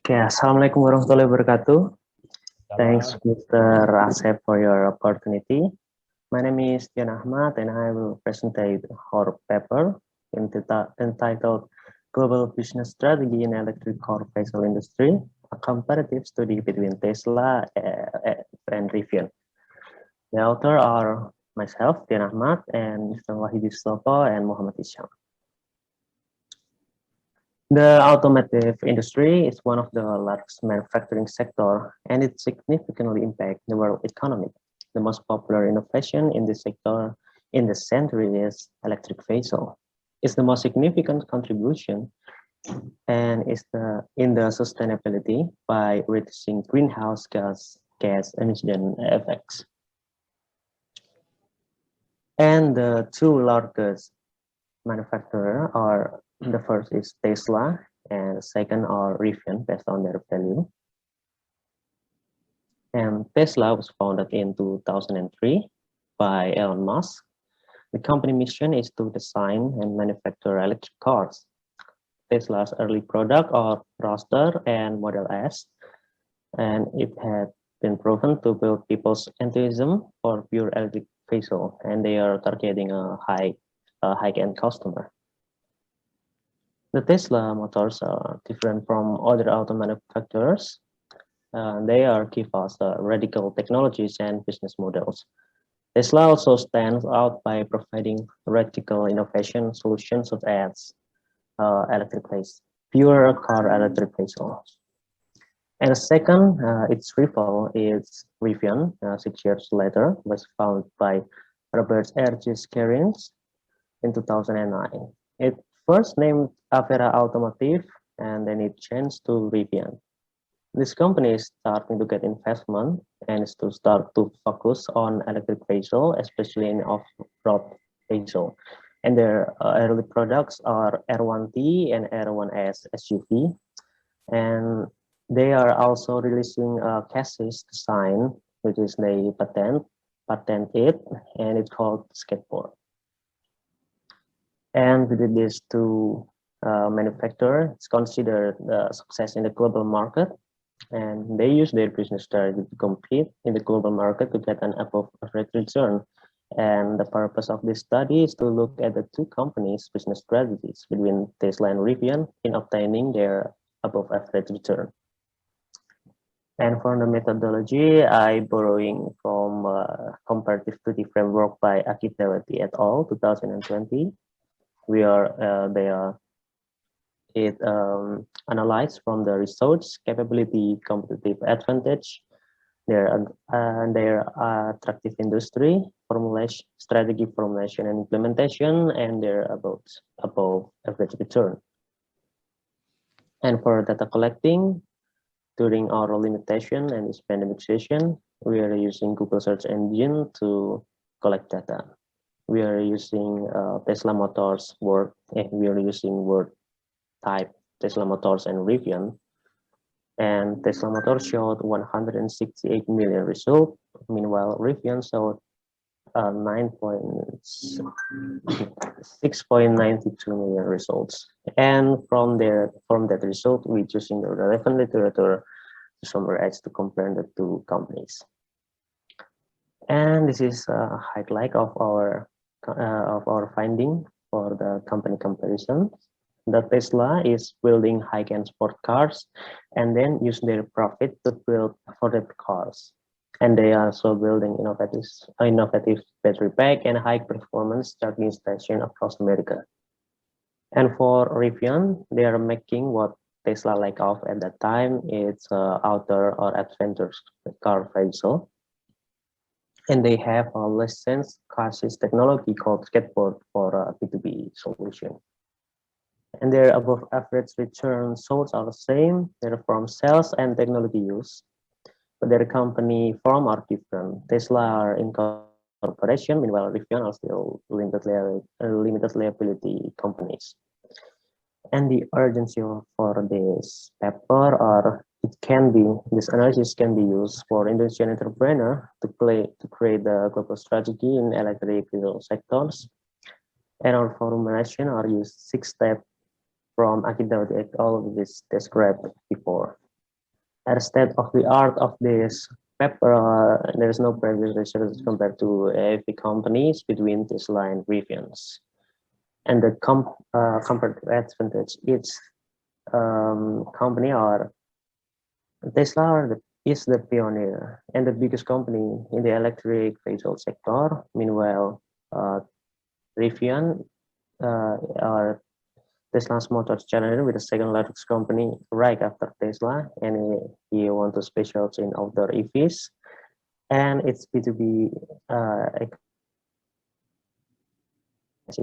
Okay, Assalamualaikum warahmatullahi wabarakatuh. Thanks, Salam. Mr. Asep, for your opportunity. My name is Dian Ahmad, and I will present our paper entitled Global Business Strategy in Electric Car Vehicle Industry, a comparative study between Tesla and Rivian. The author are myself, Dian Ahmad, and Mr. Wahidi Soko and Muhammad Isham. The automotive industry is one of the largest manufacturing sector, and it significantly impacts the world economy. The most popular innovation in this sector in the century is electric vehicle. It's the most significant contribution and is in the sustainability by reducing greenhouse gas emission effects. And the two largest manufacturer are the first is Tesla and second are Rivian based on their value. And Tesla was founded in 2003 by Elon Musk. The company mission is to design and manufacture electric cars. Tesla's early product are Roadster and Model S, and it had been proven to build people's enthusiasm for pure electric vehicle, and they are targeting a high-end customer. The Tesla motors are different from other auto manufacturers. They are give us radical technologies and business models. Tesla also stands out by providing radical innovation solutions such as electric vehicles, pure car electric vehicles. And the second, its rival is Rivian, 6 years later, was founded by Robert R. G. Skerins in 2009. It first named Avera Automotive, and then it changed to Rivian. This company is starting to get investment and is to start to focus on electric vehicle, especially in off-road vehicle. And their early products are R1T and R1S SUV. And they are also releasing a chassis design, which is they patent it, and it's called skateboard. And with these two manufacturers, it's considered a success in the global market, and they use their business strategy to compete in the global market to get an above average return. And the purpose of this study is to look at the two companies' business strategies between Tesla and Rivian in obtaining their above average return. And for the methodology, I borrowing from Comparative Framework by Akitawati et al. 2020. It analyzed from the results, capability, competitive advantage, their attractive industry, formulation, strategy formulation and implementation, and their above average return. And for data collecting, during our limitation and this pandemic session, we are using Google search engine to collect data. We are using Tesla Motors Word, we are using Word type Tesla Motors and Rivian. And Tesla Motors showed 168 million results. Meanwhile, Rivian showed 6.92 million results. And from that result, we're choosing the relevant literature to summarize to compare the two companies. And this is a highlight of our finding for the company comparison. The Tesla is building high-end sport cars and then use their profit to build affordable cars. And they are also building innovative battery pack and high performance charging station across America. And for Rivian, they are making what Tesla lack of at that time. It's outdoor or adventure car vehicle. And they have a licensed chassis technology called skateboard for a B2B solution. And their above average return results are the same. They're from sales and technology use, but their company form are different. Tesla are in corporation, meanwhile Rivian are still limited liability companies. And the urgency for this paper are this analysis can be used for Indonesian entrepreneur to create the global strategy in electric vehicle sectors. And our formulation are used 6 steps from Akidawati et al. This described before. At the state of the art of this paper, there is no previous research compared to AV companies between Tesla and Rivian's. And the comparative advantage each company or Tesla is the pioneer and the biggest company in the electric vehicle sector. Meanwhile, Rivian are Tesla's Motors generator with the second largest company right after Tesla, and he want to specialize in outdoor EVs, and it's B2B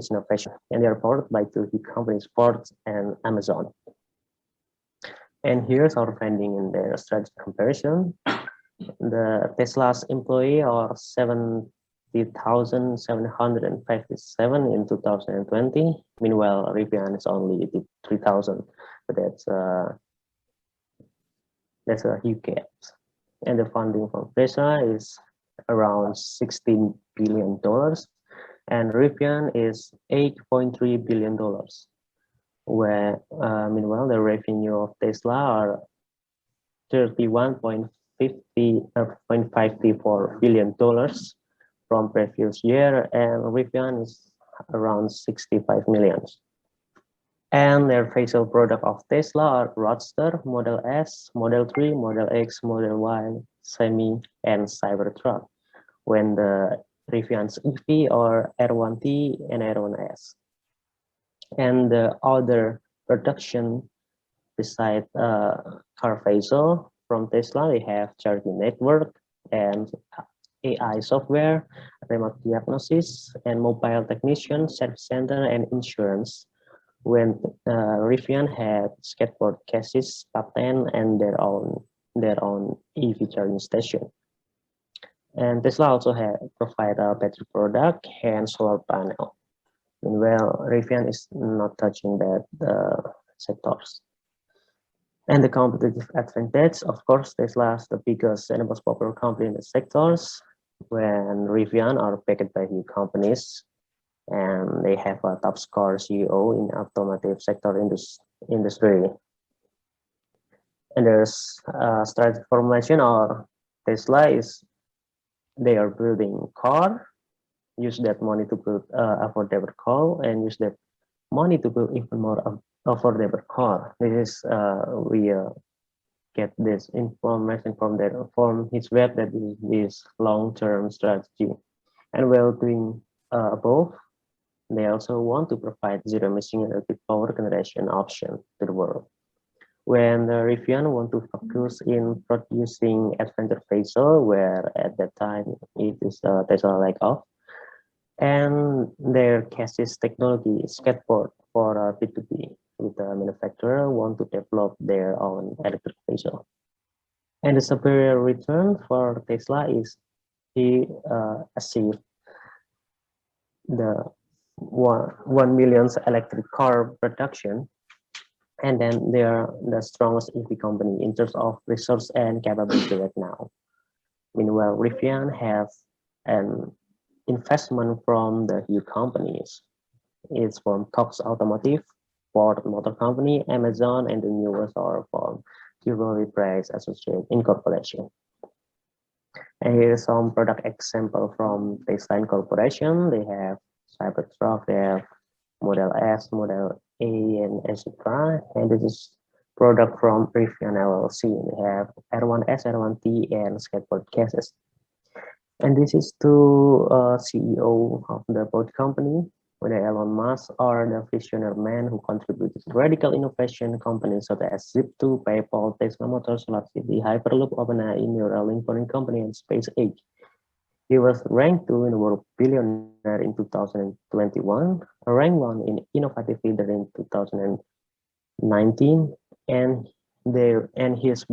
innovation, and they are powered by two big companies, Ford and Amazon. And here's our finding in their strategy comparison. The Tesla's employee are 70,757 in 2020. Meanwhile, Rivian is only 3,000. But that's a huge gap. And the funding from Tesla is around $16 billion, and Rivian is $8.3 billion. Where meanwhile the revenue of Tesla are 31.54 billion dollars from previous year, and Rivian is around 65 million. And their facial product of Tesla are Roadster, Model S, Model 3, Model X, Model Y, Semi, and Cybertruck. When the Rivian's EV are R1T and R1S. And the other production beside car facial from Tesla, they have charging network and AI software, remote diagnosis, and mobile technician, service center, and insurance. When Rivian had skateboard cases, patent, and their own EV charging station. And Tesla also provide a battery product and solar panel. Meanwhile, Rivian is not touching that sectors. And the competitive advantage, of course, Tesla is the biggest and most popular company in the sectors, when Rivian are backed by huge companies, and they have a top score CEO in automotive sector industry. And there's strategy formulation or Tesla is they are building car, use that money to build affordable car, and use that money to build even more affordable car. This is we get this information from his web that is long-term strategy. And while doing above, they also want to provide zero emission electric power generation option to the world. When Rivian want to focus in producing adventure vehicle, where at that time it is Tesla lack of, and their chassis technology is skateboard for B2B, with the manufacturer want to develop their own electric vehicle. And the superior return for Tesla is he achieved the 1 million electric car production, and then they are the strongest EV company in terms of resource and capability right now. Meanwhile, Rivian has an investment from the huge companies. It's from Cox Automotive, Ford Motor Company, Amazon, and the newest are from Jewelry Price Associates Incorporation. And here's some product example from Tesla Incorporation. They have Cybertruck, they have Model S, Model A, and etc. And this is product from Rivian LLC. They have R1S, R1T, and skateboard cases. And this is to CEO of the boat company, where Elon Musk are the visionary man who contributed to radical innovation companies such as Zip2, PayPal, Tesla Motors, SolarCity, Hyperloop, OpenAI, Neuralink, Boring Company, and SpaceX. He was ranked 2 in the world billionaire in 2021, ranked 1 in innovative leader in 2019, and his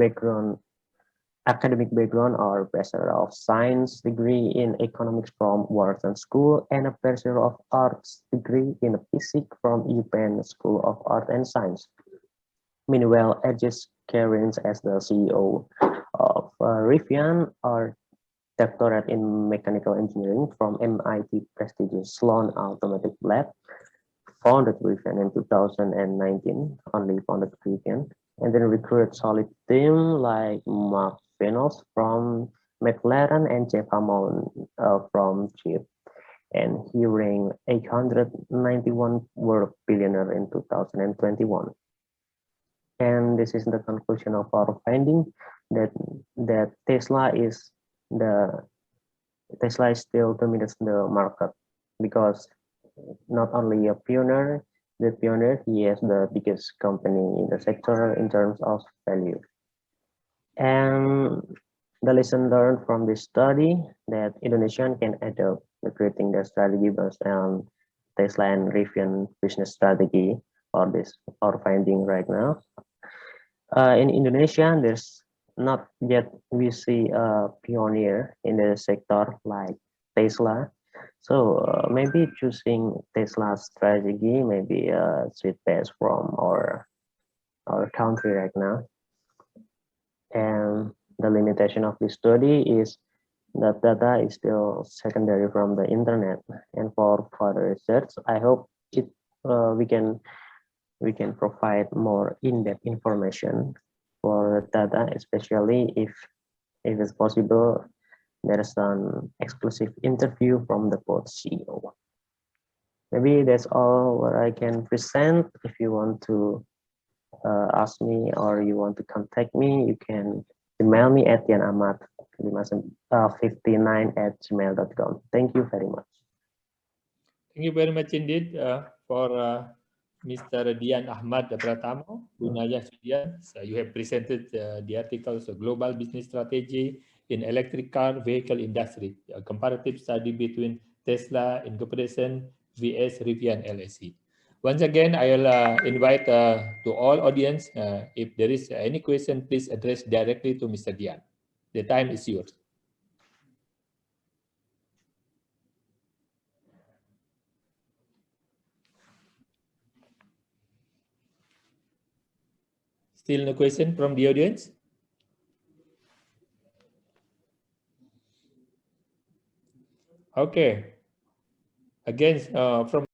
academic background are Bachelor of Science degree in Economics from Wharton School and a Bachelor of Arts degree in Physics from UPenn School of Art and Science. Meanwhile, Edge's careers as the CEO of Rivian are doctorate in mechanical engineering from MIT prestigious Sloan Automotive Lab, founded Rivian in 2019, only founded Rivian. and then recruit solid team like Mark Reynolds from McLaren and Jeff Hammond from Jeep. And he ranked 891 world billionaire in 2021. And this is the conclusion of our finding that the Tesla is still dominates the market because not only a pioneer, he is the biggest company in the sector in terms of value. And the lesson learned from this study that Indonesia can adapt the creating the strategy based on Tesla and Rivian business strategy or this our finding right now. In Indonesia, there's not yet we see a pioneer in the sector like Tesla. So maybe choosing Tesla's strategy maybe a sweet best from our country right now. And the limitation of this study is that data is still secondary from the internet. And for further research, I hope we can provide more in-depth information for data, especially if it's possible. There's an exclusive interview from the board CEO. Maybe that's all what I can present. If you want to ask me or you want to contact me, you can email me at dian.ahmad59@gmail.com. Thank you very much. Thank you very much indeed for Mr. Dian Ahmad Pratamo, Gunaya Sudian. So you have presented the articles of Global Business Strategy in Electric Car Vehicle Industry, a comparative study between Tesla Incorporation vs Rivian LLC. Once again, I will invite to all audience, if there is any question, please address directly to Mr. Dian. The time is yours. Still no question from the audience? Okay. Again, from